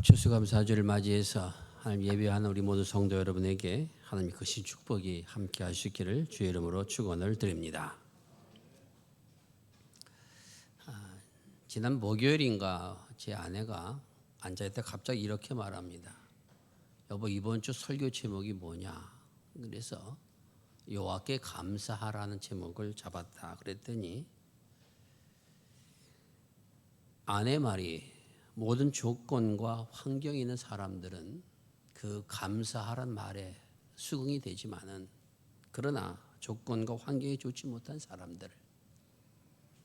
추수감사주를 맞이해서 하나님 예배하는 우리 모든 성도 여러분에게 하나님의 크신 축복이 함께 하시기를 주의 이름으로 축원을 드립니다. 지난 목요일인가 제 아내가 앉아있다 갑자기 이렇게 말합니다. 여보, 이번 주 설교 제목이 뭐냐? 그래서 여호와께 감사하라는 제목을 잡았다 그랬더니 아내 말이 모든 조건과 환경이 있는 사람들은 그 감사하란 말에 수긍이 되지만은 그러나 조건과 환경이 좋지 못한 사람들,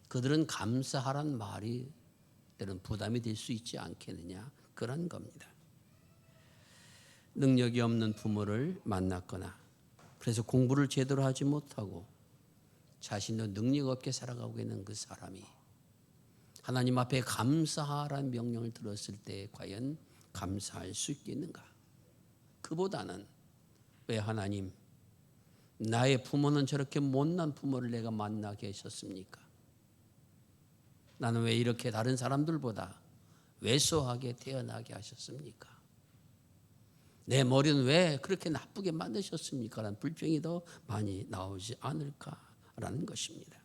그들은 감사하란 말이 때론 부담이 될 수 있지 않겠느냐, 그런 겁니다. 능력이 없는 부모를 만났거나 그래서 공부를 제대로 하지 못하고 자신도 능력 없게 살아가고 있는 그 사람이 하나님 앞에 감사하라는 명령을 들었을 때 과연 감사할 수 있겠는가? 그보다는 왜 하나님, 나의 부모는 저렇게 못난 부모를 내가 만나게 하셨습니까? 나는 왜 이렇게 다른 사람들보다 왜소하게 태어나게 하셨습니까? 내 머리는 왜 그렇게 나쁘게 만드셨습니까? 라는 불평이 더 많이 나오지 않을까라는 것입니다.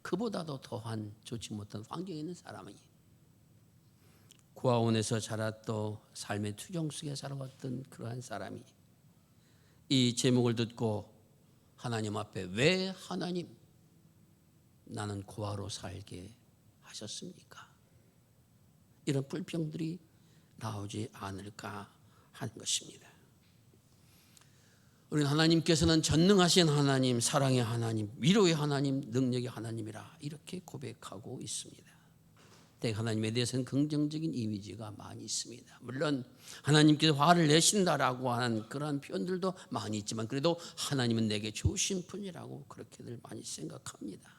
그보다도 더한 좋지 못한 환경에 있는 사람이 고아원에서 자랐던 삶의 투정 속에 살아왔던 그러한 사람이 이 제목을 듣고 하나님 앞에 왜 하나님 나는 고아로 살게 하셨습니까? 이런 불평들이 나오지 않을까 하는 것입니다. 우리는 하나님께서는 전능하신 하나님, 사랑의 하나님, 위로의 하나님, 능력의 하나님이라 이렇게 고백하고 있습니다. 하나님에 대해서는 긍정적인 이미지가 많이 있습니다. 물론 하나님께서 화를 내신다라고 하는 그런 표현들도 많이 있지만 그래도 하나님은 내게 좋으신 분이라고 그렇게들 많이 생각합니다.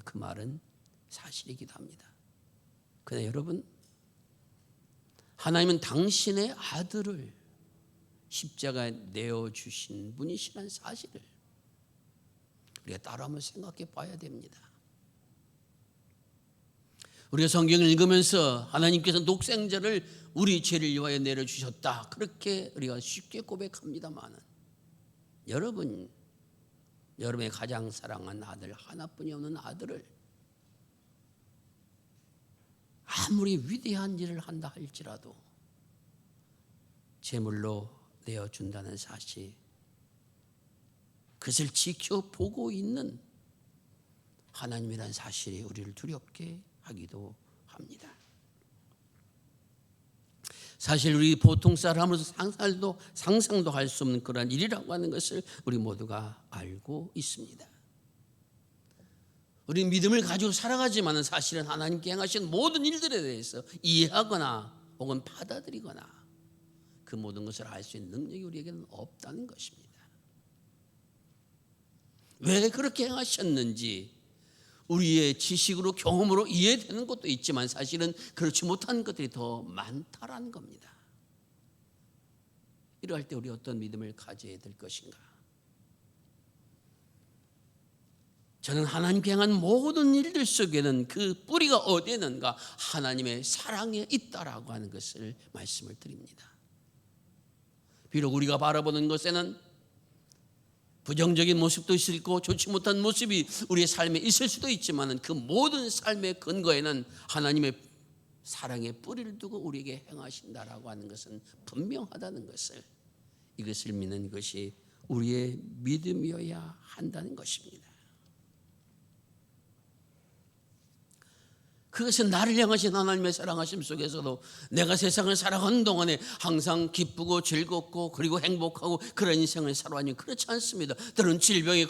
그 말은 사실이기도 합니다. 그러나 여러분, 하나님은 당신의 아들을 십자가에 내어주신 분이시라는 사실을 우리가 따로 한번 생각해 봐야 됩니다. 우리가 성경을 읽으면서 하나님께서 독생자를 우리 죄를 위하여 내려주셨다, 그렇게 우리가 쉽게 고백합니다만 여러분의 가장 사랑하는 아들, 하나뿐이 없는 아들을 아무리 위대한 일을 한다 할지라도 제물로 내어준다는 사실, 그것을 지켜보고 있는 하나님이라는 사실이 우리를 두렵게 하기도 합니다. 사실 우리 보통 사람으로서 상상도 할 수 없는 그런 일이라고 하는 것을 우리 모두가 알고 있습니다. 우리 믿음을 가지고 살아가지만 사실은 하나님께 행하신 모든 일들에 대해서 이해하거나 혹은 받아들이거나 그 모든 것을 알 수 있는 능력이 우리에게는 없다는 것입니다. 왜 그렇게 행하셨는지 우리의 지식으로 경험으로 이해되는 것도 있지만 사실은 그렇지 못한 것들이 더 많다라는 겁니다. 이러할 때 우리 어떤 믿음을 가져야 될 것인가? 저는 하나님께 행한 모든 일들 속에는 그 뿌리가 어디에 있는가? 하나님의 사랑에 있다라고 하는 것을 말씀을 드립니다. 비록 우리가 바라보는 것에는 부정적인 모습도 있을 거고 좋지 못한 모습이 우리의 삶에 있을 수도 있지만 그 모든 삶의 근거에는 하나님의 사랑의 뿌리를 두고 우리에게 행하신다라고 하는 것은 분명하다는 것을, 이것을 믿는 것이 우리의 믿음이어야 한다는 것입니다. 그것은 나를 향하신 하나님의 사랑하심 속에서도 내가 세상을 살아가는 동안에 항상 기쁘고 즐겁고 그리고 행복하고 그런 인생을 살아왔니? 그렇지 않습니다. 때로는 질병에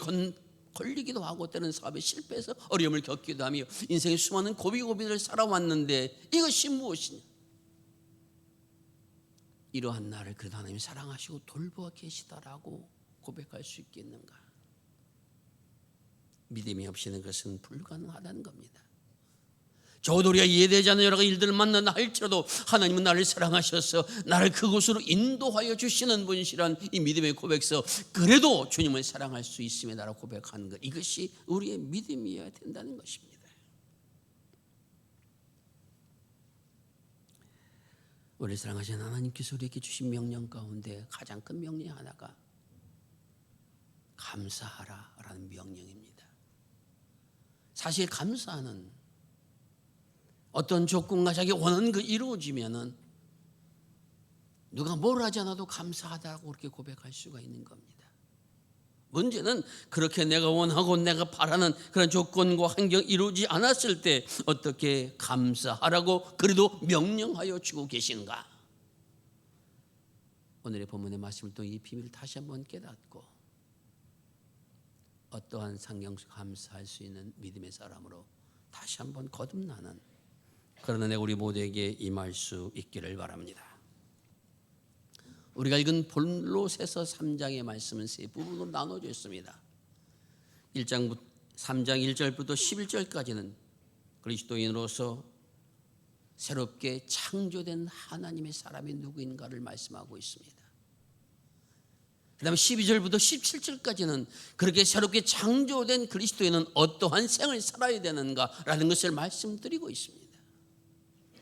걸리기도 하고 때로는 사업에 실패해서 어려움을 겪기도 하며 인생의 수많은 고비고비를 살아왔는데 이것이 무엇이냐? 이러한 나를 그 하나님이 사랑하시고 돌보아 계시다라고 고백할 수 있겠는가? 믿음이 없이는 그것은 불가능하다는 겁니다. 저도 우리가 이해되지 않는 여러 가지 일들을 만난다 할지라도 하나님은 나를 사랑하셔서 나를 그곳으로 인도하여 주시는 분이시란 이 믿음의 고백서, 그래도 주님을 사랑할 수 있음이다라고 고백하는 것, 이것이 우리의 믿음이어야 된다는 것입니다. 우리 사랑하신 하나님께서 우리에게 주신 명령 가운데 가장 큰 명령 하나가 감사하라라는 명령입니다. 사실 감사는 어떤 조건과 자기 원하는 그 이루어지면은 누가 뭘 하지 않아도 감사하다고 그렇게 고백할 수가 있는 겁니다. 문제는 그렇게 내가 원하고 내가 바라는 그런 조건과 환경이 이루어지지 않았을 때 어떻게 감사하라고 그래도 명령하여 주고 계신가? 오늘의 본문의 말씀을 통해 이 비밀을 다시 한번 깨닫고 어떠한 상황 속 감사할 수 있는 믿음의 사람으로 다시 한번 거듭나는 그런 은혜가 우리 모두에게 임할 수 있기를 바랍니다. 우리가 읽은 골로새서 3장의 말씀은 세 부분으로 나눠져 있습니다. 3장 1절부터 11절까지는 그리스도인으로서 새롭게 창조된 하나님의 사람이 누구인가를 말씀하고 있습니다. 그 다음에 12절부터 17절까지는 그렇게 새롭게 창조된 그리스도인은 어떠한 생을 살아야 되는가라는 것을 말씀드리고 있습니다.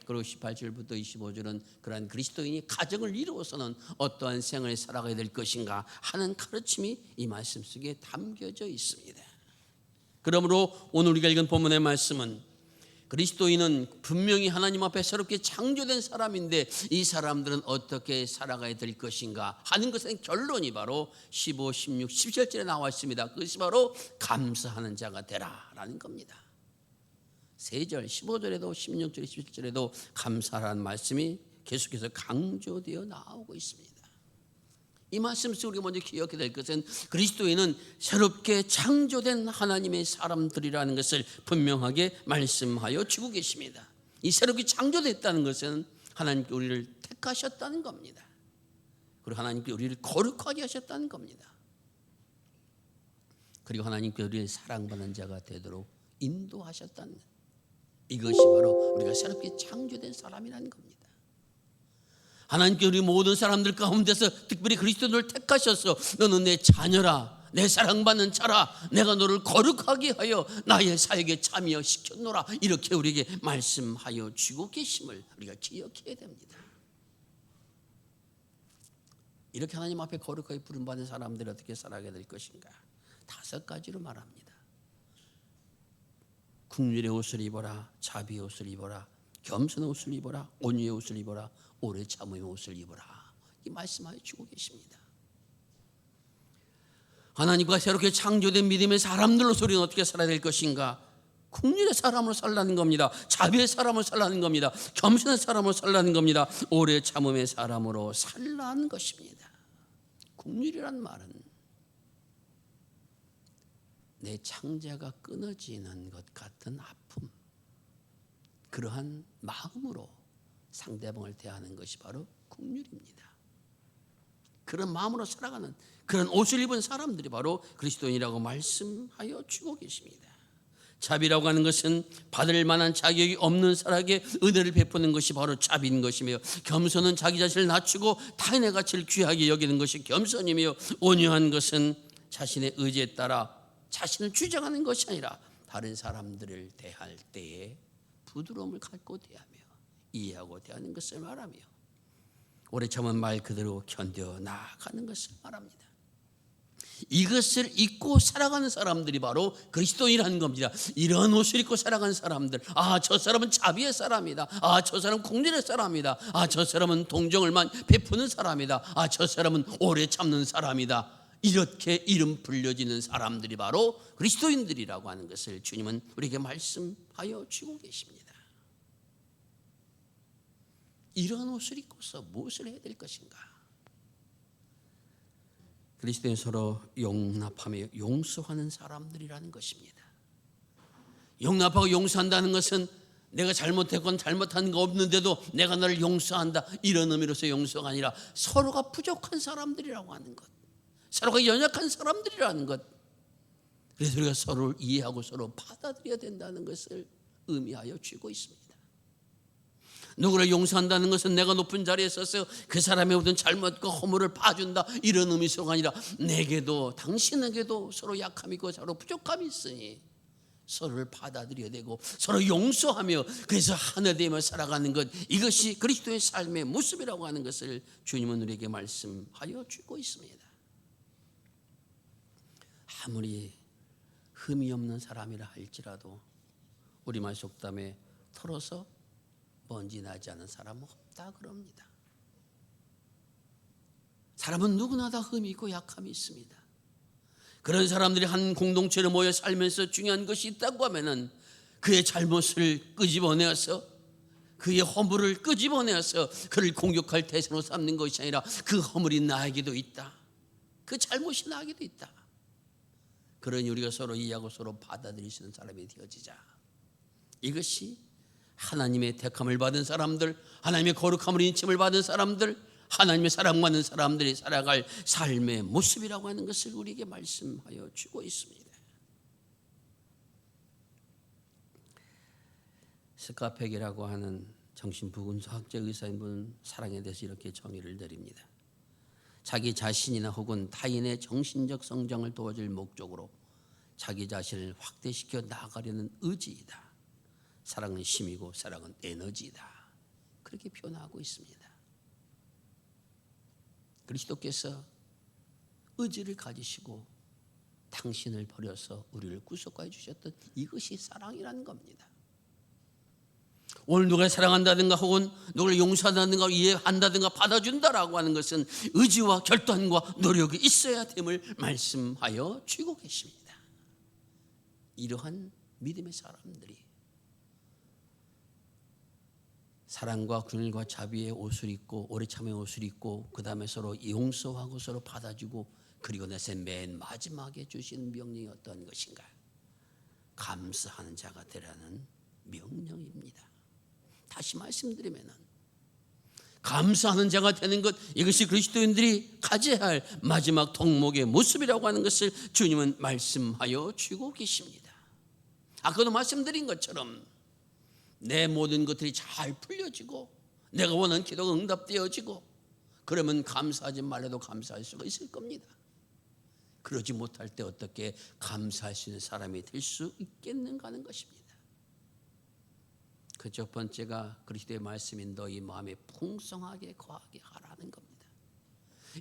그리고 18절부터 25절은 그러한 그리스도인이 가정을 이루어서는 어떠한 생을 살아가야 될 것인가 하는 가르침이 이 말씀 속에 담겨져 있습니다. 그러므로 오늘 우리가 읽은 본문의 말씀은 그리스도인은 분명히 하나님 앞에 새롭게 창조된 사람인데 이 사람들은 어떻게 살아가야 될 것인가 하는 것의 결론이 바로 15, 16, 17절에 나와 있습니다. 그것이 바로 감사하는 자가 되라라는 겁니다. 3절 15절에도 16절 17절에도 감사라는 말씀이 계속해서 강조되어 나오고 있습니다. 이 말씀 속에 우리가 먼저 기억해야 될 것은 그리스도인은 새롭게 창조된 하나님의 사람들이라는 것을 분명하게 말씀하여 주고 계십니다. 이 새롭게 창조됐다는 것은 하나님께 우리를 택하셨다는 겁니다. 그리고 하나님께 우리를 거룩하게 하셨다는 겁니다. 그리고 하나님께 우리를 사랑받는 자가 되도록 인도하셨다는 것. 이것이 바로 우리가 새롭게 창조된 사람이라는 겁니다. 하나님께 우리 모든 사람들 가운데서 특별히 그리스도를 택하셔서 너는 내 자녀라, 내 사랑받는 자라, 내가 너를 거룩하게 하여 나의 사역에 참여시켰노라 이렇게 우리에게 말씀하여 주고 계심을 우리가 기억해야 됩니다. 이렇게 하나님 앞에 거룩하게 부름받은 사람들이 어떻게 살아가야 될 것인가? 5가지로 말합니다. 긍휼의 옷을 입어라, 자비의 옷을 입어라, 겸손의 옷을 입어라, 온유의 옷을 입어라, 오래 참음의 옷을 입어라. 이 말씀하여 주고 계십니다. 하나님과 새롭게 창조된 믿음의 사람들로서 우리는 어떻게 살아야 될 것인가? 긍휼의 사람으로 살라는 겁니다. 자비의 사람으로 살라는 겁니다. 겸손의 사람으로 살라는 겁니다. 오래 참음의 사람으로 살라는 것입니다. 긍휼이란 말은 내 창자가 끊어지는 것 같은 아픔, 그러한 마음으로 상대방을 대하는 것이 바로 긍휼입니다. 그런 마음으로 살아가는 그런 옷을 입은 사람들이 바로 그리스도인이라고 말씀하여 주고 계십니다. 자비라고 하는 것은 받을 만한 자격이 없는 사람에게 은혜를 베푸는 것이 바로 자비인 것이며, 겸손은 자기 자신을 낮추고 타인의 가치를 귀하게 여기는 것이 겸손이며, 온유한 것은 자신의 의지에 따라 자신을 주장하는 것이 아니라 다른 사람들을 대할 때에 부드러움을 갖고 대하며 이해하고 대하는 것을 말하며, 오래 참은 말 그대로 견뎌 나아가는 것을 말합니다. 이것을 입고 살아가는 사람들이 바로 그리스도인이라는 겁니다. 이런 옷을 입고 살아가는 사람들, 저 사람은 자비의 사람이다, 저 사람은 긍휼의 사람이다, 저 사람은 동정을만 베푸는 사람이다, 저 사람은 오래 참는 사람이다, 이렇게 이름 불려지는 사람들이 바로 그리스도인들이라고 하는 것을 주님은 우리에게 말씀하여 주고 계십니다. 이런 옷을 입고서 무엇을 해야 될 것인가? 그리스도인 서로 용납하며 용서하는 사람들이라는 것입니다. 용납하고 용서한다는 것은 내가 잘못했건 잘못한 거 없는데도 내가 너를 용서한다, 이런 의미로서 용서가 아니라 서로가 부족한 사람들이라고 하는 것, 서로가 연약한 사람들이라는 것, 그래서 우리가 서로를 이해하고 서로 받아들여야 된다는 것을 의미하여 주고 있습니다. 누구를 용서한다는 것은 내가 높은 자리에 서서 그 사람의 모든 잘못과 허물을 봐준다, 이런 의미가 아니라 내게도 당신에게도 서로 약함이 있고 서로 부족함이 있으니 서로를 받아들여야 되고 서로 용서하며 그래서 하나 되며 살아가는 것, 이것이 그리스도의 삶의 모습이라고 하는 것을 주님은 우리에게 말씀하여 주고 있습니다. 아무리 흠이 없는 사람이라 할지라도 우리말 속담에 털어서 먼지 나지 않은 사람은 없다 그럽니다. 사람은 누구나 다 흠이 있고 약함이 있습니다. 그런 사람들이 한 공동체로 모여 살면서 중요한 것이 있다고 하면은 그의 잘못을 끄집어내어서 그의 허물을 끄집어내어서 그를 공격할 대상으로 삼는 것이 아니라 그 허물이 나에게도 있다, 그 잘못이 나에게도 있다. 그러니 우리가 서로 이해하고 서로 받아들일 수 있는 사람이 되어지자. 이것이 하나님의 택함을 받은 사람들, 하나님의 거룩함을 인침을 받은 사람들, 하나님의 사랑받는 사람들이 살아갈 삶의 모습이라고 하는 것을 우리에게 말씀하여 주고 있습니다. 스카펙이라고 하는 정신부근학적 의사인 분 사랑에 대해서 이렇게 정의를 내립니다. 자기 자신이나 혹은 타인의 정신적 성장을 도와줄 목적으로 자기 자신을 확대시켜 나아가려는 의지이다. 사랑은 힘이고 사랑은 에너지이다. 그렇게 표현하고 있습니다. 그리스도께서 의지를 가지시고 당신을 버려서 우리를 구속하여 주셨던 이것이 사랑이라는 겁니다. 오늘 누가 사랑한다든가 혹은 누구를 용서한다든가 이해한다든가 받아준다라고 하는 것은 의지와 결단과 노력이 있어야 됨을 말씀하여 주고 계십니다. 이러한 믿음의 사람들이 사랑과 긍휼과 자비의 옷을 입고 오래 참의 옷을 입고 그 다음에 서로 용서하고 서로 받아주고 그리고 나서 맨 마지막에 주신 명령이 어떤 것인가? 감사하는 자가 되라는 명령입니다. 다시 말씀드리면 감사하는 자가 되는 것, 이것이 그리스도인들이 가져야 할 마지막 덕목의 모습이라고 하는 것을 주님은 말씀하여 주고 계십니다. 아까도 말씀드린 것처럼 내 모든 것들이 잘 풀려지고 내가 원하는 기도가 응답되어지고 그러면 감사하지 말라도 감사할 수가 있을 겁니다. 그러지 못할 때 어떻게 감사할 수 있는 사람이 될 수 있겠는가 하는 것입니다. 그 첫 번째가 그리스도의 말씀인 너희 마음에 풍성하게 거하게 하라는 겁니다.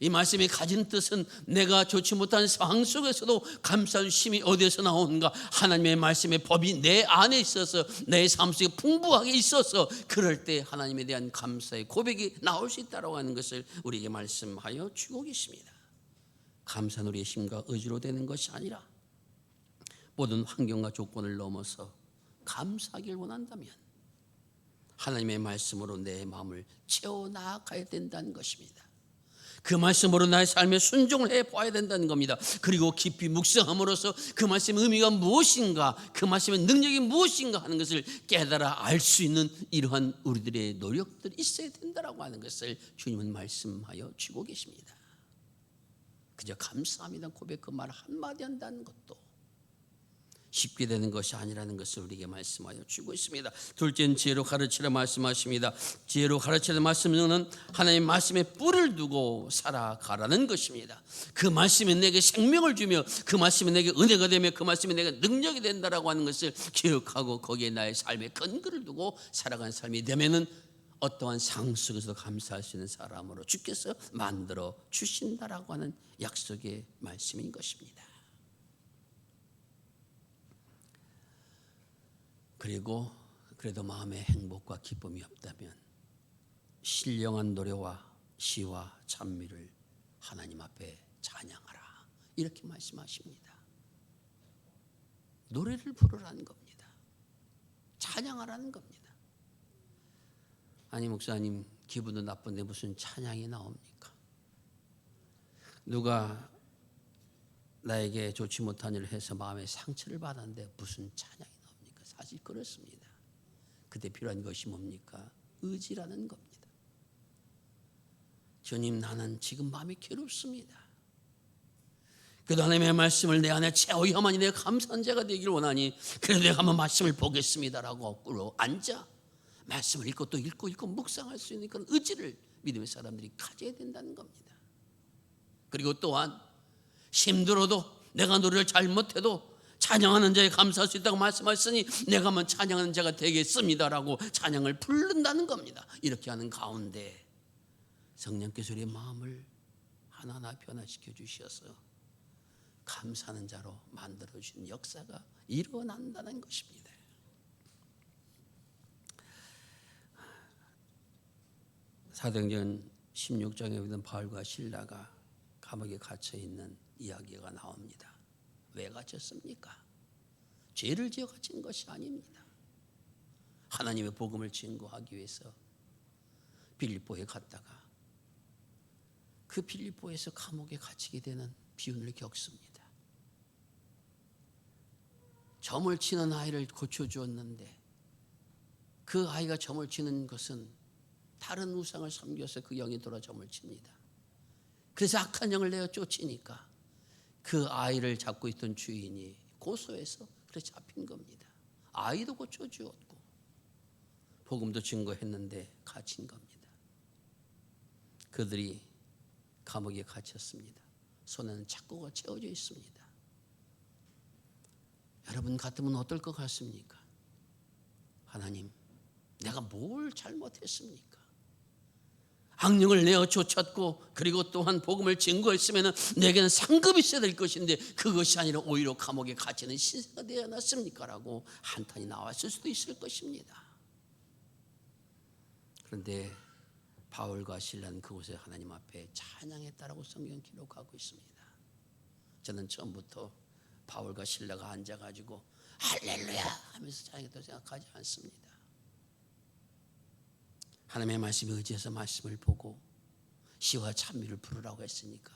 이 말씀이 가진 뜻은 내가 좋지 못한 상황 속에서도 감사의 힘이 어디에서 나오는가? 하나님의 말씀의 법이 내 안에 있어서 내 삶 속에 풍부하게 있어서 그럴 때 하나님에 대한 감사의 고백이 나올 수 있다고 하는 것을 우리에게 말씀하여 주고 계십니다. 감사는 우리의 힘과 의지로 되는 것이 아니라 모든 환경과 조건을 넘어서 감사하길 원한다면 하나님의 말씀으로 내 마음을 채워 나가야 된다는 것입니다. 그 말씀으로 나의 삶에 순종을 해봐야 된다는 겁니다. 그리고 깊이 묵상함으로써 그 말씀의 의미가 무엇인가, 그 말씀의 능력이 무엇인가 하는 것을 깨달아 알 수 있는 이러한 우리들의 노력들이 있어야 된다고 하는 것을 주님은 말씀하여 주고 계십니다. 그저 감사합니다 고백 그 말 한마디 한다는 것도 쉽게 되는 것이 아니라는 것을 우리에게 말씀하여 주고 있습니다. 둘째는 지혜로 가르치라 말씀하십니다. 지혜로 가르치는 말씀은 하나님의 말씀에 뿔을 두고 살아가라는 것입니다. 그 말씀이 내게 생명을 주며 그 말씀이 내게 은혜가 되며 그 말씀이 내게 능력이 된다라고 하는 것을 기억하고 거기에 나의 삶의 근거를 두고 살아가는 삶이 되면은 어떠한 상황 속에서도 감사할 수 있는 사람으로 주께서 만들어 주신다라고 하는 약속의 말씀인 것입니다. 그리고 그래도 마음에 행복과 기쁨이 없다면 신령한 노래와 시와 찬미를 하나님 앞에 찬양하라 이렇게 말씀하십니다. 노래를 부르라는 겁니다. 찬양하라는 겁니다. 아니 목사님 기분도 나쁜데 무슨 찬양이 나옵니까? 누가 나에게 좋지 못한 일을 해서 마음에 상처를 받았는데 무슨 찬양이 사실 그렇습니다. 그때 필요한 것이 뭡니까? 의지라는 겁니다. 주님 나는 지금 마음이 괴롭습니다. 그래도 하나님의 말씀을 내 안에 채워야만이 내가 감사한 자가 되기를 원하니 그래도 내가 한번 말씀을 보겠습니다라고 꿇어 앉아 말씀을 읽고 또 읽고 묵상할 수 있는 그런 의지를 믿음의 사람들이 가져야 된다는 겁니다. 그리고 또한 힘들어도 내가 노래를 잘못해도 찬양하는 자에 감사할 수 있다고 말씀하셨으니 내가 한번 찬양하는 자가 되겠습니다라고 찬양을 부른다는 겁니다. 이렇게 하는 가운데 성령께서 우리의 마음을 하나하나 변화시켜 주셔서 감사하는 자로 만들어 주신 역사가 일어난다는 것입니다. 사도행전 16장에 보면 바울과 실라가 감옥에 갇혀 있는 이야기가 나옵니다. 왜 갇혔습니까? 죄를 지어 갇힌 것이 아닙니다. 하나님의 복음을 증거하기 위해서 빌립보에 갔다가 그 빌립보에서 감옥에 갇히게 되는 비운을 겪습니다. 점을 치는 아이를 고쳐주었는데 그 아이가 점을 치는 것은 다른 우상을 섬겨서 그 영이 돌아 점을 칩니다. 그래서 악한 영을 내어 쫓으니까 그 아이를 잡고 있던 주인이 고소해서 그래 잡힌 겁니다. 아이도 고쳐주었고 복음도 증거했는데 갇힌 겁니다. 그들이 감옥에 갇혔습니다. 손에는 착고가 채워져 있습니다. 여러분 같으면 어떨 것 같습니까? 하나님, 내가 뭘 잘못했습니까? 악령을 내어 쫓았고 그리고 또한 복음을 증거했으면 내게는 상급이 있어야 될 것인데 그것이 아니라 오히려 감옥에 갇히는 신세가 되어 놨습니까? 라고 한탄이 나왔을 수도 있을 것입니다. 그런데 바울과 실라는 그곳에 하나님 앞에 찬양했다라고 성경 기록하고 있습니다. 저는 처음부터 바울과 실라가 앉아가지고 할렐루야 하면서 찬양했다고 생각하지 않습니다. 하나님의 말씀에 의지해서 말씀을 보고 시와 찬미를 부르라고 했으니까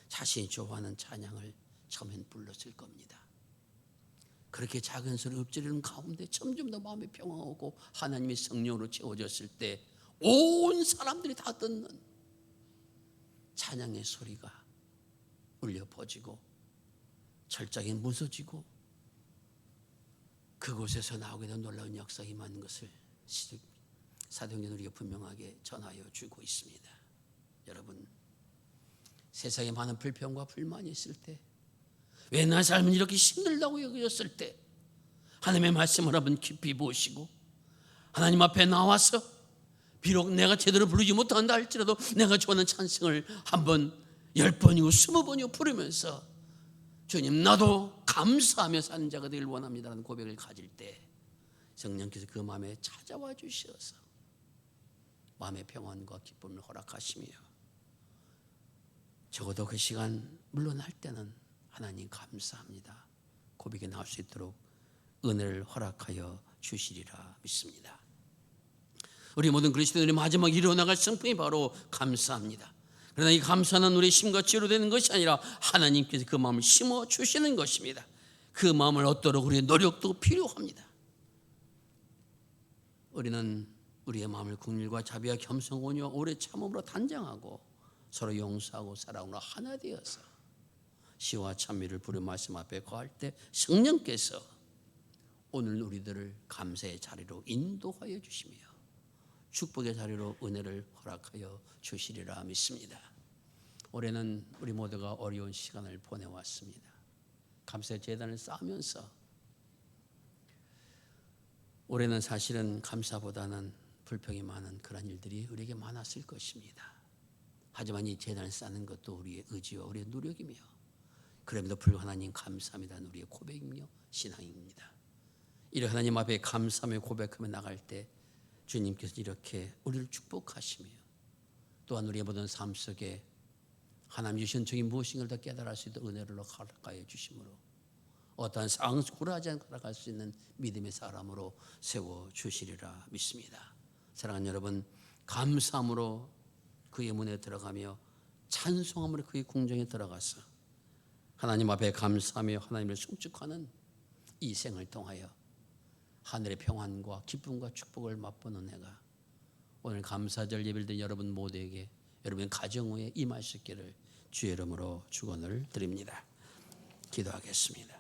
자신이 좋아하는 찬양을 처음엔 불렀을 겁니다. 그렇게 작은 소리 읊조리는 가운데 점점 더 마음에 평화가 오고 하나님의 성령으로 채워졌을 때 온 사람들이 다 듣는 찬양의 소리가 울려 퍼지고 철장이 무너지고 그곳에서 나오게 된 놀라운 역사가 임하는 것을 사도행전 우리가 분명하게 전하여 주고 있습니다. 여러분, 세상에 많은 불평과 불만이 있을 때, 왜 나 삶은 이렇게 힘들다고 여겨졌을 때 하나님의 말씀을 한번 깊이 보시고 하나님 앞에 나와서 비록 내가 제대로 부르지 못한다 할지라도 내가 좋아하는 찬송을 한번 10번이고 20번이고 부르면서 주님 나도 감사하며 사는 자가 되길 원합니다라는 고백을 가질 때 성령께서 그 마음에 찾아와 주셔서 마음의 평안과 기쁨을 허락하시며 적어도 그 시간 물러날 때는 하나님 감사합니다 고백이 나올 수 있도록 은혜를 허락하여 주시리라 믿습니다. 우리 모든 그리스도인들이 마지막 이루어나갈 성품이 바로 감사합니다. 그러나 이 감사는 우리 심과 지혜로 되는 것이 아니라 하나님께서 그 마음을 심어주시는 것입니다. 그 마음을 얻도록 우리의 노력도 필요합니다. 우리는 우리의 마음을 긍휼과 자비와 겸손 온유와 오래 참음으로 단장하고 서로 용서하고 사랑으로 하나 되어서 시와 찬미를 부르 말씀 앞에 거할 때 성령께서 오늘 우리들을 감사의 자리로 인도하여 주시며 축복의 자리로 은혜를 허락하여 주시리라 믿습니다. 올해는 우리 모두가 어려운 시간을 보내왔습니다. 감사의 제단을 쌓으면서 올해는 사실은 감사보다는 불평이 많은 그런 일들이 우리에게 많았을 것입니다. 하지만 이 제단을 쌓는 것도 우리의 의지와 우리의 노력이며 그럼에도 불구하고 하나님 감사합니다는 우리의 고백이며 신앙입니다. 이렇게 하나님 앞에 감사하며 고백하며 나갈 때 주님께서 이렇게 우리를 축복하시며 또한 우리의 모든 삶 속에 하나님 주신 적이 무엇인가를 더 깨달을 수 있도록 은혜를 허락하여 주심으로 어떠한 상황 굴하지 않고 나갈 수 있는 믿음의 사람으로 세워주시리라 믿습니다. 사랑하는 여러분, 감사함으로 그의 문에 들어가며 찬송함으로 그의 궁정에 들어가서 하나님 앞에 감사하며 하나님을 송축하는 이 생을 통하여 하늘의 평안과 기쁨과 축복을 맛보는 내가 오늘 감사절 예배를 드린 여러분 모두에게 여러분의 가정 위에 임할 수 있기를 주의 이름으로 축원을 드립니다. 기도하겠습니다.